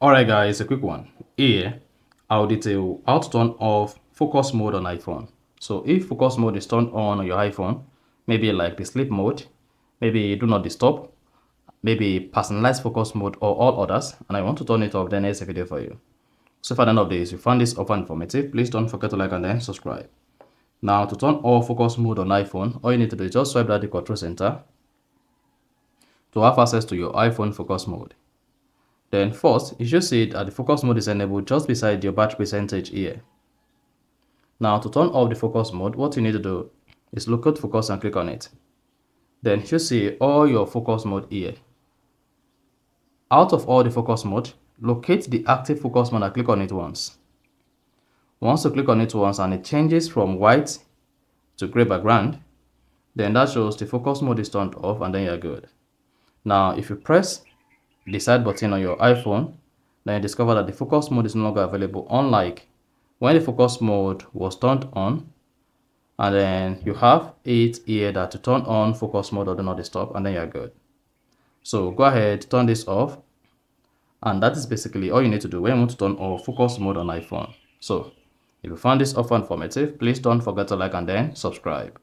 Alright guys, a quick one. Here, I'll detail how to turn off focus mode on iPhone. So if focus mode is turned on your iPhone, maybe like the sleep mode, maybe do not disturb, maybe personalized focus mode or all others, and I want to turn it off, then here's a video for you. So for the end of this, if you found this offer informative, please don't forget to like and then subscribe. Now to turn off focus mode on iPhone, all you need to do is just swipe that the control center to have access to your iPhone focus mode. Then first, you should see that the focus mode is enabled just beside your battery percentage here. Now to turn off the focus mode, what you need to do is locate focus and click on it. Then you should see all your focus mode here. Out of all the focus mode, locate the active focus mode and click on it once. Once you click on it once and it changes from white to gray background, then that shows the focus mode is turned off and then you're good. Now if you press the side button on your iPhone, then you discover that the focus mode is no longer available, unlike when the focus mode was turned on, and then you have it here that to turn on focus mode or do not disturb, and then you're good. So go ahead, turn this off, and that is basically all you need to do when you want to turn off focus mode on iPhone. So if you found this offer informative, please don't forget to like and then subscribe.